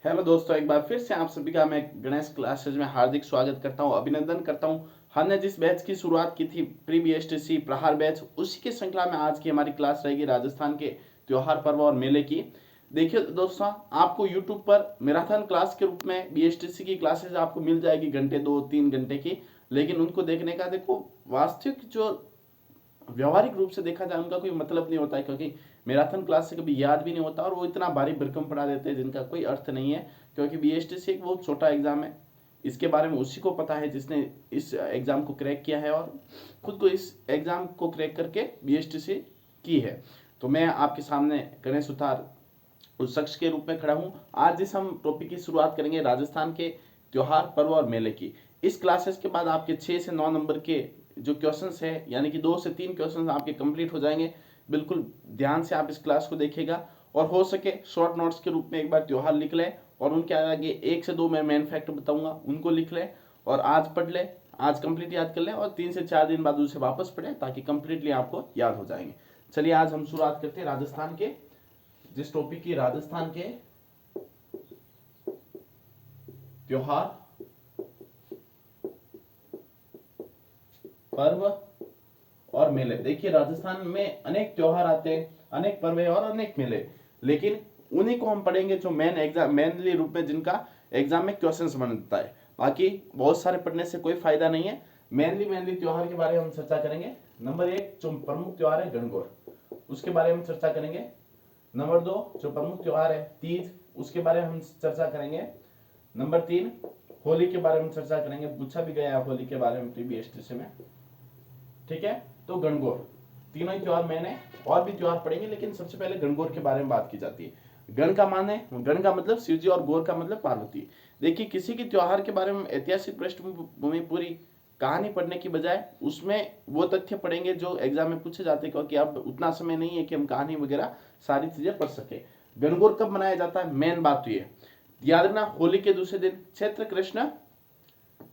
Hello दोस्तों, एक बार फिर से आप सभी का मैं गणेश क्लासेज में हार्दिक स्वागत करता हूं, अभिनंदन करता हूं। हमने जिस बैच की शुरुआत की थी प्री बीएसटीसी प्रहार बैच, उसी की श्रृंखला में आज की हमारी क्लास रहेगी राजस्थान के त्योहार पर्व और मेले की। देखिए दोस्तों, आपको यूट्यूब पर मैराथन क्लास के रूप में बीएसटीसी की क्लासेज आपको मिल जाएगी, घंटे 2-3 घंटे की। लेकिन उनको देखने का देखो, वास्तविक जो व्यवहारिक रूप से देखा जाए उनका कोई मतलब नहीं होता है, क्योंकि मैराथन क्लास से कभी याद भी नहीं होता और वो इतना भारी भरकम पढ़ा देते हैं जिनका कोई अर्थ नहीं है। क्योंकि बीएसटीसी एक बहुत छोटा एग्जाम है, इसके बारे में उसी को पता है जिसने इस एग्जाम को क्रैक किया है और खुद को इस एग्जाम को क्रैक करके बीएसटीसी की है। तो मैं आपके सामने गणेश सुतार उस शख्स के रूप में खड़ा हूँ। आज जिस हम टॉपिक की शुरुआत करेंगे राजस्थान के त्योहार पर्व और मेले की। इस क्लासेस के बाद आपके 6 से 9 नंबर के जो क्वेश्चंस है, यानी कि 2 से 3 क्वेश्चंस आपके कंप्लीट हो जाएंगे। बिल्कुल ध्यान से आप इस क्लास को देखिएगा और हो सके शॉर्ट नोट्स के रूप में एक बार त्योहार लिख लें और उनके आगे 1 से 2 मैं मेन फैक्ट बताऊंगा, उनको लिख लें और आज पढ़ लें, आज कंप्लीट याद कर लें और 3 से 4 दिन बाद उसे वापस पढ़ें ताकि कंप्लीटली आपको याद हो जाएंगे। चलिए आज हम शुरुआत करते हैं राजस्थान के जिस टॉपिक की, राजस्थान के त्योहार पर्व और मेले। देखिए राजस्थान में अनेक त्योहार आते हैं, अनेक पर्व और अनेक मेले, लेकिन उन्हीं को हम पढ़ेंगे जो मेन एग्जाम मेनली रूप में जिनका एग्जाम में क्वेश्चंस बनता है। बाकी बहुत सारे पढ़ने से कोई फायदा नहीं है। मेनली त्योहार के बारे में हम चर्चा करेंगे। नंबर 1 जो प्रमुख त्योहार है गणगौर, उसके बारे में चर्चा करेंगे। नंबर 2 जो प्रमुख त्योहार है तीज, उसके बारे में हम चर्चा करेंगे। नंबर 3 होली के बारे में चर्चा करेंगे, पूछा भी गया है होली के बारे में प्रीबीएसटीसी में। ठीक है, तो गणगौर, तीनों ही त्योहार मैंने और भी त्योहार पढ़ेंगे, लेकिन सबसे पहले गणगौर के बारे में बात की जाती है। गण का मतलब शिव जी और गौर का मतलब पार्वती। देखिए किसी की त्योहार के बारे में ऐतिहासिक पृष्ठभूमि पूरी कहानी पढ़ने की बजाय उसमें वो तथ्य पढ़ेंगे जो एग्जाम में पूछे जाते हैं, क्योंकि अब उतना समय नहीं है कि हम कहानी वगैरह सारी चीजें पढ़ सके। गणगौर कब मनाया जाता है, मेन बात तो ये याद रखना, होली के दूसरे दिन चैत्र कृष्ण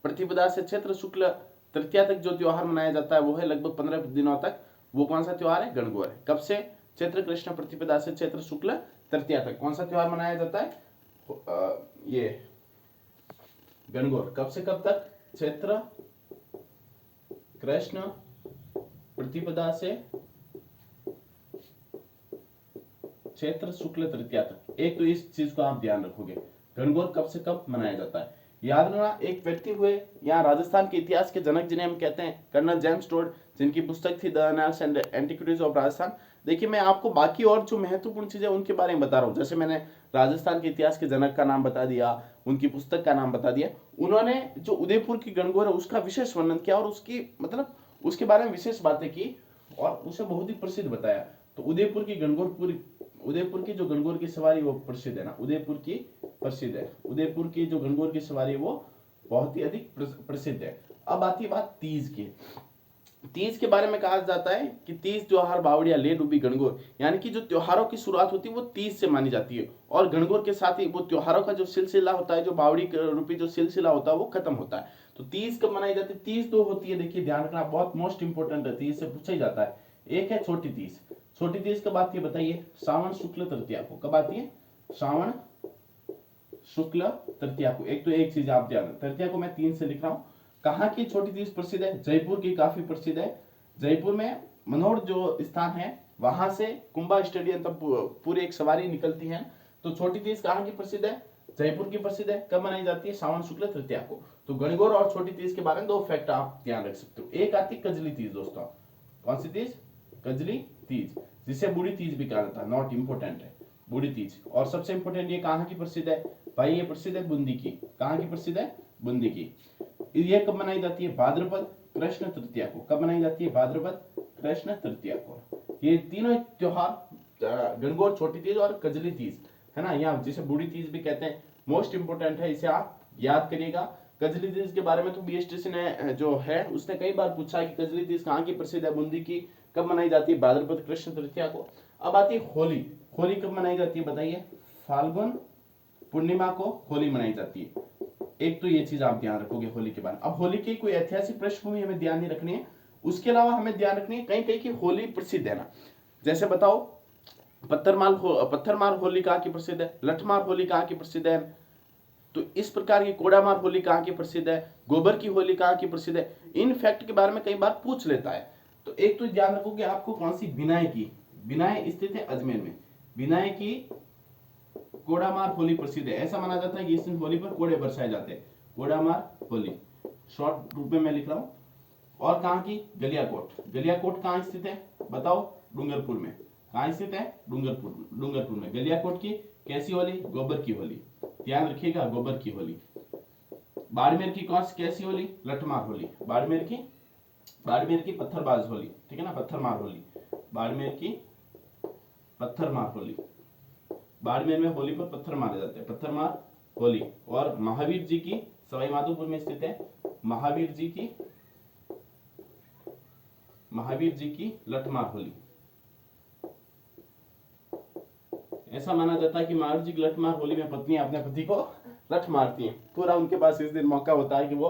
प्रतिपदा से चैत्र शुक्ल तृतीया तक जो त्योहार मनाया जाता है वो है लगभग 15 दिनों तक। वो कौन सा त्योहार है, गणगौर है। कब से, चैत्र कृष्ण प्रतिपदा से चैत्र शुक्ल तृतीया तक कौन सा त्योहार मनाया जाता है, ये गणगौर। कब से कब तक, चैत्र कृष्ण प्रतिपदा से चैत्र शुक्ल तृतीया तक। एक तो इस चीज को आप ध्यान रखोगे, गणगौर कब से कब मनाया जाता है। याद रखना, एक व्यक्ति हुए यहाँ राजस्थान के इतिहास के जनक जिन्हें हम कहते हैं कर्नल जेम्स टोड, जिनकी पुस्तक थी the annals and antiquities of Rajasthan. देखिए मैं आपको बाकी और जो महत्वपूर्ण चीजें उनके बारे में बता रहा हूँ, जैसे मैंने राजस्थान के इतिहास के जनक का नाम बता दिया, उनकी पुस्तक का नाम बता दिया। उन्होंने जो उदयपुर की गणगौर है उसका विशेष वर्णन किया और उसकी मतलब उसके बारे में विशेष बातें की और उसे बहुत ही प्रसिद्ध बताया। तो उदयपुर की गणगौर पूरी, उदयपुर की जो गणगौर की सवारी वो प्रसिद्ध है ना, उदयपुर की प्रसिद्ध है, उदयपुर की जो गणगौर की सवारी है वो बहुत ही अधिक प्रसिद्ध है। अब आती बात तीज की। तीज के बारे में कहा जाता है कि तीज त्योहार बावड़िया ले डूबी गणगौर, यानी कि जो त्योहारों की शुरुआत होती है वो तीज से मानी जाती है और गणगौर के साथ ही वो त्योहारों का जो सिलसिला होता है, जो बावड़ी रूपी जो सिलसिला होता है वो खत्म होता है। तो तीज कब मनाई जाती है, तीज दो होती है, देखिए ध्यान रखना, बहुत मोस्ट इंपोर्टेंट है, तीज से पूछा ही जाता है। एक है छोटी तीज। छोटी तीज कब आती है बताइए, श्रावण शुक्ल तृतीया को। कब आती है, श्रावण शुक्ल तृतीया को। एक तो एक चीज आप ध्यान, तृतीया को मैं 3 से लिख रहा हूं। कहाँ की छोटी तीज प्रसिद्ध है, जयपुर की काफी प्रसिद्ध है। जयपुर में मनोर जो स्थान है वहां से कुंभा स्टेडियम तक पूरी एक सवारी निकलती है। तो छोटी तीज कहाँ की प्रसिद्ध है, जयपुर की प्रसिद्ध है। कब मनाई जाती है, श्रावण शुक्ल तृतीया को। तो गणगौर और छोटी तीज के बारे में 2 फैक्ट आप ध्यान रख सकते हो। एक आती कजली तीज दोस्तों, कौन सी तीज, कजली तीज, जिसे बूढ़ी तीज भी कहा जाता है, नॉट इंपोर्टेंट है बूढ़ी तीज। और सबसे इंपोर्टेंट ये कहाँ की प्रसिद्ध है भाई, ये प्रसिद्ध है बूंदी की। कहाँ की प्रसिद्ध है, बूंदी की। ये कब मनाई जाती है, भाद्रपद कृष्ण तृतीया को। कब मनाई जाती है, भाद्रपद कृष्ण तृतीया को। ये तीनों त्योहार गणगौर, छोटी तीज और कजली तीज है ना, यहाँ जिसे बूढ़ी तीज भी कहते हैं, मोस्ट इंपोर्टेंट है, इसे आप याद करिएगा। कजली तीज के बारे में तो बीएसटीसी ने जो है उसने कई बार पूछा है कि कजली तीज कहाँ की प्रसिद्ध है, बूंदी की। कब मनाई जाती है, भाद्रपद कृष्ण तृतीया को। अब आती है होली। होली कब मनाई जाती है बताइए, फाल्गुन पूर्णिमा को होली मनाई जाती है। एक तो ये चीज आप ध्यान रखोगे होली के बारे में। अब होली की कोई ऐतिहासिक पृष्ठभूमि हमें ध्यान नहीं रखनी है, उसके अलावा हमें ध्यान रखनी है कहीं कहीं की होली प्रसिद्ध है ना। जैसे बताओ, पत्थरमार होली कहाँ की प्रसिद्ध है, लठमार होली कहाँ की प्रसिद्ध है। तो इस प्रकार की कोड़ामार होली कहाँ की प्रसिद्ध है, गोबर की होली कहाँ की प्रसिद्ध है, इन फैक्ट के बारे में कई बार पूछ लेता है। तो एक तो ध्यान रखो कि आपको कौन सी बिनाई की, बिनाई स्थित है अजमेर में, बिनाई की कोड़ामार होली प्रसिद्ध है। ऐसा माना जाता है कि इस दिन होली पर कोड़े बरसाए जाते हैं, कोड़ामार होली शॉर्ट रूप में मैं लिख रहा हूं। और कहां की, गलियाकोट। गलियाकोट कहां स्थित है बताओ, डूंगरपुर में। कहां स्थित है, डूंगरपुर, डूंगरपुर में गलियाकोट की कैसी होली, गोबर की होली, ध्यान रखिएगा गोबर की होली। बाड़मेर की कौन सी कैसी होली, लठमार होली। बाड़मेर की पत्थरबाज होली, ठीक है ना, पत्थरमार होली, बाड़मेर की पत्थरमार होली। बाड़मेर में होली पर पत्थर मारे जाते हैं, पत्थरमार होली। और महावीर जी की सवाई माधोपुर में स्थित है, महावीर जी की लठमार होली। ऐसा माना जाता है कि महावीर जी की लठमार होली में पत्नियां अपने पति को लठ मारती हैं। पूरा उनके पास इस दिन मौका होता है कि वो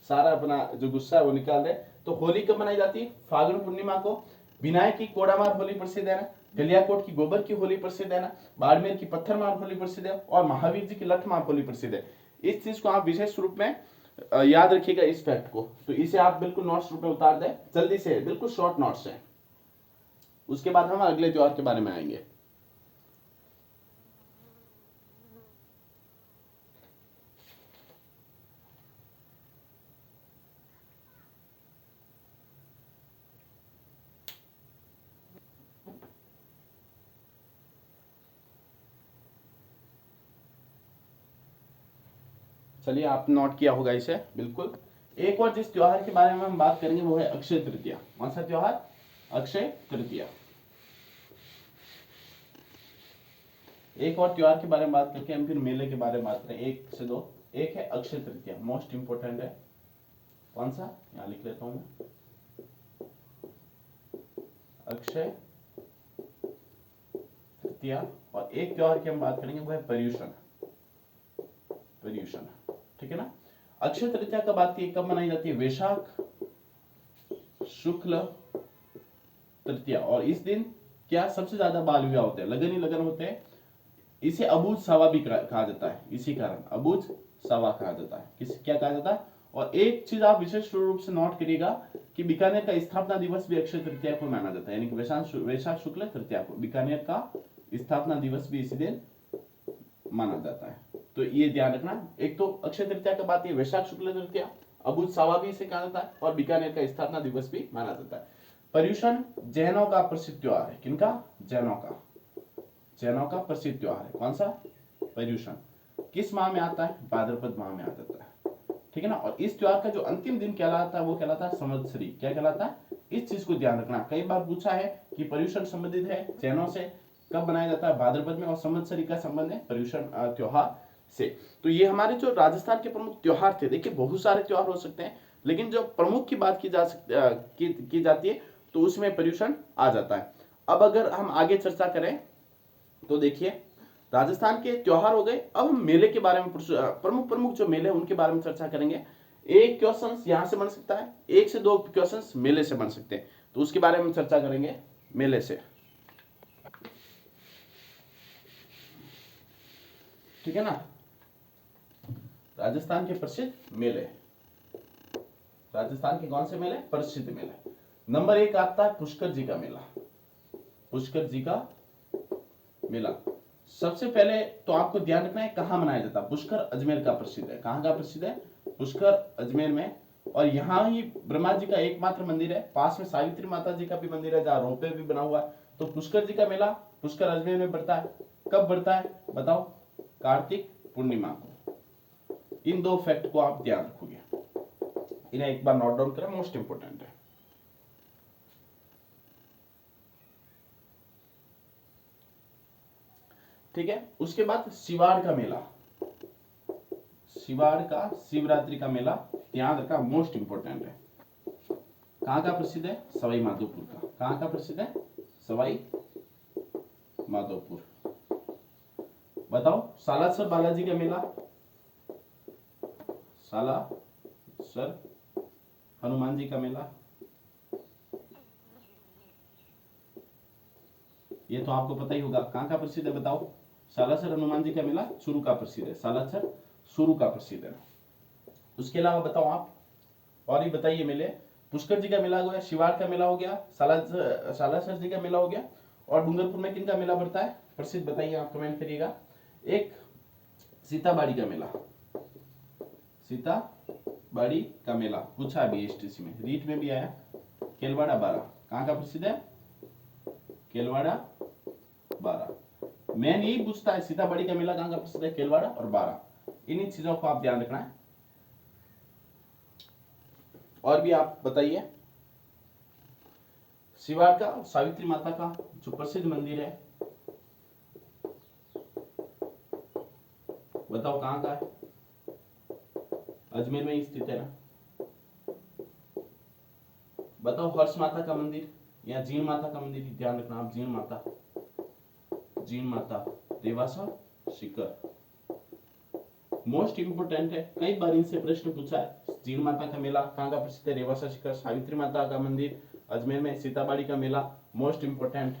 सारा अपना जो गुस्सा है वो निकाल दे। तो होली कब मनाई जाती है, फाल्गुन पूर्णिमा को। विनायक की कोड़ामार होली प्रसिद्ध है ना, गलियाकोट की गोबर की होली प्रसिद्ध है ना, बाड़मेर की पत्थरमार होली प्रसिद्ध है, और महावीर जी की लठमार होली प्रसिद्ध है। इस चीज को आप विशेष रूप में याद रखिएगा, इस फैक्ट को। तो इसे आप बिल्कुल नोट्स रूप में उतार दें जल्दी से, बिल्कुल शॉर्ट नोट्स है। उसके बाद हम अगले त्योहार के बारे में आएंगे। चलिए, आप नोट किया होगा इसे बिल्कुल। एक और जिस त्योहार के बारे में हम बात करेंगे वो है अक्षय तृतीया। कौन सा त्योहार, अक्षय तृतीया। एक और त्योहार के बारे में बात करके हम फिर मेले के बारे में बात करें, एक से दो। एक है अक्षय तृतीया, मोस्ट इंपोर्टेंट है। कौन सा, यहां लिख लेता हूं मैं, अक्षय तृतीया। और एक त्योहार की हम बात करेंगे वो है पर्युषण, पर्युषण, ठीक है ना। अक्षय तृतीया कब आती है, कब मनाई जाती है, वैशाख शुक्ल तृतीया। और इस दिन क्या सबसे ज्यादा बाल विवाह होते हैं, लगन ही लगन होते हैं। इसे अबूझ सावा भी कहा जाता है, इसी कारण अबूझ सावा कहा जाता है। क्या कहा जाता है। और एक चीज आप विशेष रूप से नोट करिएगा कि बीकानेर का स्थापना दिवस भी अक्षय तृतीया को माना जाता है, यानी कि वैशाख शुक्ल तृतीया को बीकानेर का स्थापना दिवस भी इसी दिन माना जाता है। तो ये ध्यान रखना, एक तो अक्षय तृतीया कब आती है, वैशाख शुक्ल तृतीया, अबूझ सावा भी इसे कहा जाता है, और बीकानेर का स्थापना दिवस भी माना जाता है। पर्युषण जैनों का प्रसिद्ध त्योहार है, किनका, जैनों का, जैनों का प्रसिद्ध त्योहार है। कौन सा, पर्युषण। किस माह में आता है, भाद्रपद माह में आ जाता है, ठीक है ना। और इस त्योहार का जो अंतिम दिन कहलाता है वो कहलाता है संवत्सरी। क्या कहलाता है, इस चीज को ध्यान रखना। कई बार पूछा है कि पर्युषण संबंधित है जैनों से, कब बनाया जाता है, भाद्रपद में, और संवत्सरी का संबंध है पर्युषण त्योहार से। तो ये हमारे जो राजस्थान के प्रमुख त्योहार थे। देखिए बहुत सारे त्योहार हो सकते हैं, लेकिन जो प्रमुख की बात की जाती है तो उसमें पर्युषण आ जाता है। अब अगर हम आगे चर्चा करें तो देखिए, राजस्थान के त्योहार हो गए। अब हम मेले के बारे में, प्रमुख प्रमुख जो मेले उनके बारे में चर्चा करेंगे। एक क्वेश्चन यहां से बन सकता है, एक से दो क्वेश्चन मेले से बन सकते हैं, तो उसके बारे में चर्चा करेंगे मेले से, ठीक है ना। राजस्थान के प्रसिद्ध मेले, राजस्थान के कौन से मेले, प्रसिद्ध मेले। नंबर एक आता है पुष्कर जी का मेला, पुष्कर जी का मेला। सबसे पहले तो आपको ध्यान रखना है कहां मनाया जाता है। पुष्कर अजमेर का प्रसिद्ध है, कहां का प्रसिद्ध है, पुष्कर अजमेर में। और यहाँ ही ब्रह्मा जी का एकमात्र मंदिर है, पास में सावित्री माता जी का भी मंदिर है जहाँ रोपवे भी बना हुआ है। तो पुष्कर जी का मेला पुष्कर अजमेर में बढ़ता है। कब बढ़ता है बताओ, कार्तिक पूर्णिमा को। इन दो फैक्ट को आप ध्यान रखोगे, इन्हें एक बार नोट डाउन करें, मोस्ट इंपोर्टेंट है। ठीक है, उसके बाद शिवाड़ का मेला, शिवाड़ का शिवरात्रि का मेला ध्यान रखना, मोस्ट इंपोर्टेंट है। कहां का प्रसिद्ध है, सवाई माधोपुर का। कहां का प्रसिद्ध है, सवाई माधोपुर। बताओ, सालासर बालाजी का मेला, सालासर हनुमान जी का मेला, ये तो आपको पता ही होगा। कहाँ का प्रसिद्ध है बताओ? सालासर हनुमान जी का मेला चूरू का प्रसिद्ध है, सालासर चूरू का प्रसिद्ध है। उसके अलावा बताओ आप और ही बताइए मेले। पुष्कर जी का मेला हो गया, शिवाड़ का मेला हो गया, सालासर जी का मेला हो गया, और डूंगरपुर में किन का मेला पड़ता है प्रसिद्ध, बताइए आप, कमेंट करिएगा। एक सीताबाड़ी का मेला, सीताबाड़ी का मेला पूछा अभी एसटीसी में, रीट में भी आया। केलवाड़ा 12 कहाँ का प्रसिद्ध है? केलवाड़ा 12 मेन यही पूछता है, सीताबाड़ी का मेला कहाँ का प्रसिद्ध है? केलवाड़ा और 12। इन्हीं चीजों को आप ध्यान रखना है। और भी आप बताइए। शिवाड़ का सावित्री माता का जो प्रसिद्ध मंदिर है, बताओ कहाँ का है? अजमेर में ही स्थित है ना। बताओ हर्ष माता का मंदिर या जीण माता का मंदिर, ध्यान रखना आप। जीण माता देवासा शिखर मोस्ट इंपोर्टेंट है, कई बार इनसे प्रश्न पूछा है। जीण माता का मेला कहाँ का प्रसिद्ध है? रेवासा शिखर। सावित्री माता का मंदिर अजमेर में। सीताबाड़ी का मेला मोस्ट इंपोर्टेंट।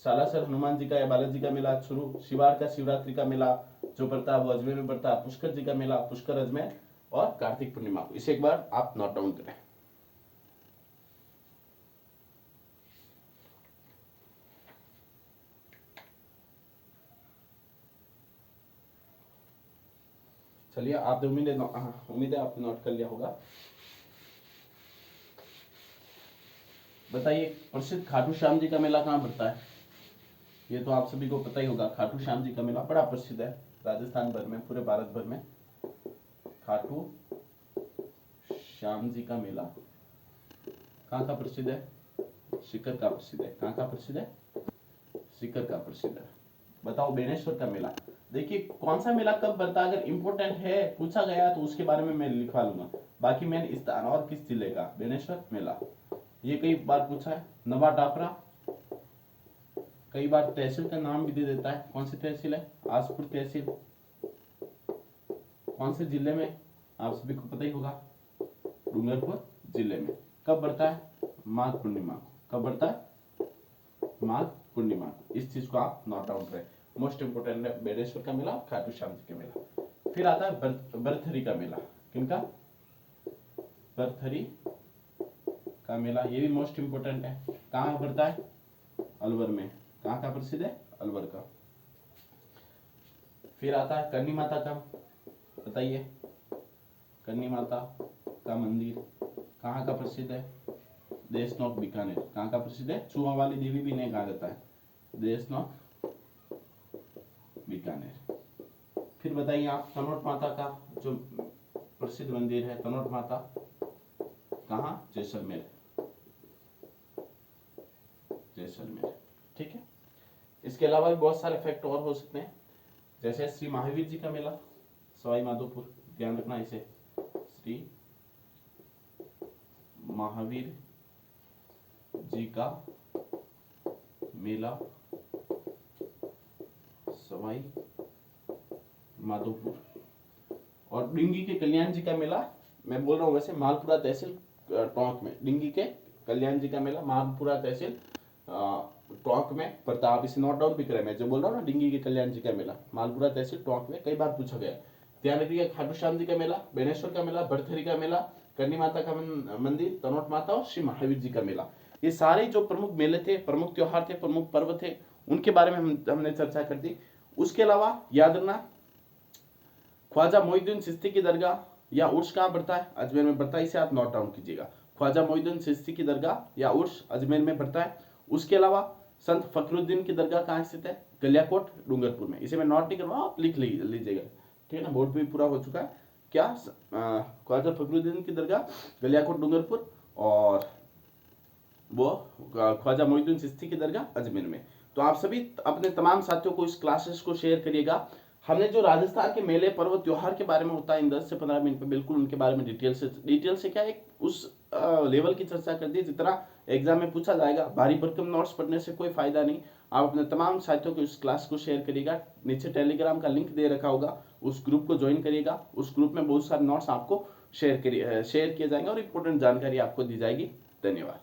सालासर हनुमान जी का या बालाजी का मेला शुरू। शिवाड़ का शिवरात्रि का मेला जो पड़ता है वो अजमेर में पड़ता है। पुष्कर जी का मेला पुष्कर अजमेर, और कार्तिक पूर्णिमा को। इसे एक बार आप नोट डाउन करें। चलिए आपने उम्मीद है आपने नोट कर लिया होगा। बताइए प्रसिद्ध खाटू श्याम जी का मेला कहाँ पड़ता है? ये तो आप सभी को पता ही होगा। खाटू श्याम जी का मेला बड़ा प्रसिद्ध है राजस्थान भर में, पूरे भारत भर में। खाटू श्याम जी का मेला कहाँ का प्रसिद्ध है? सीकर का प्रसिद्ध है। कहाँ का प्रसिद्ध है? सीकर का प्रसिद्ध है। बताओ बेनेश्वर का मेला, देखिए कौन सा मेला कब पड़ता है, अगर इंपोर्टेंट है पूछा गया तो उसके बारे में मैं लिखवा लूंगा। बाकी मैंने स्थान और किस जिले का, बेनेश्वर मेला, ये कई बार पूछा है। नवा टापरा कई बार तहसील का नाम भी दे देता है। कौन सी तहसील है? आसपुर तहसील। कौन से जिले में? आप सभी को पता ही होगा, डूंगरपुर जिले में। कब बढ़ता है? माघ पूर्णिमा को। कब बढ़ता है? माघ पूर्णिमा को। इस चीज को आप नोट डाउन करें। मोस्ट इंपोर्टेंट है बेनेश्वर का मेला, खाटू श्याम जी का मेला। फिर आता है बरथरी का मेला। किनका? बरथरी का मेला, ये भी मोस्ट इंपोर्टेंट है। कहाँ पड़ता है? अलवर में। कहाँ का प्रसिद्ध है? अलवर का। फिर आता है करनी माता का, बताइए करनी माता का मंदिर कहाँ का प्रसिद्ध है? देशनोक बीकानेर। कहाँ का प्रसिद्ध है? चूहा वाली देवी भी नहीं कहा जाता है, देशनोक बीकानेर। फिर बताइए आप तनोट माता का जो प्रसिद्ध मंदिर है, तनोट माता कहाँ? जैसलमेर। जैसलमेर, ठीक है। इसके अलावा भी बहुत सारे फैक्ट और हो सकते हैं, जैसे श्री महावीर जी का मेला सवाई माधोपुर, ध्यान रखना इसे। श्री महावीर जी का मेला सवाई माधोपुर। और डिंगी के कल्याण जी का मेला, मैं बोल रहा हूँ वैसे, मालपुरा तहसील टोंक में। डिंगी के कल्याण जी का मेला मालपुरा तहसील टोंक में पड़ता। आप इसे नोट डाउन भी करें, मैं जो बोल रहा हूँ ना, डिंगी के कल्याण जी का मेला मालपुरा तहसील टोंक में, कई बार पूछा गया। ध्यान रखिएगा, खाटू श्याम जी का मेला, बेनेश्वर का मेला, बरथरी का मेला, करनी माता का मंदिर, तनोट माता और श्री महावीर जी का मेला। ये सारे जो प्रमुख मेले थे, प्रमुख त्योहार थे, प्रमुख पर्व थे, उनके बारे में हमने चर्चा कर दी। उसके अलावा याद रखना, ख्वाजा मोइनुद्दीन चिश्ती की दरगाह या उर्स कहाँ पड़ता है? अजमेर में पड़ता है। इसे आप नोट डाउन कीजिएगा, ख्वाजा मोइनुद्दीन चिश्ती की दरगाह या उर्स अजमेर में पड़ता है। उसके अलावा संत फखरुद्दीन की दरगाह कहाँ स्थित है? गलियाकोट डूंगरपुर में। इसे मैं नोट नहीं करवा, आप लिख लीजिएगा, ठीक है ना। बोर्ड भी पूरा हो चुका है। क्या? ख्वाजा फखरुद्दीन की दरगाह गलियाकोट डूंगरपुर, और वो ख्वाजा मोइनुद्दीन चिश्ती की दरगाह अजमेर में। तो आप सभी अपने तमाम साथियों को इस क्लासेस को शेयर करिएगा। हमने जो राजस्थान के मेले पर्व त्योहार के बारे में होता है इन 10 से 15 मिनट में बिल्कुल उनके बारे में डिटेल से क्या एक उस लेवल की चर्चा कर दी जितना एग्जाम में पूछा जाएगा। भारी भरकम नोट्स पढ़ने से कोई फायदा नहीं। आप अपने तमाम साथियों को इस क्लास को शेयर करिएगा। नीचे टेलीग्राम का लिंक दे रखा होगा, उस ग्रुप को ज्वाइन करिएगा। उस ग्रुप में बहुत सारे नोट्स आपको शेयर किए जाएंगे और इंपॉर्टेंट जानकारी आपको दी जाएगी। धन्यवाद।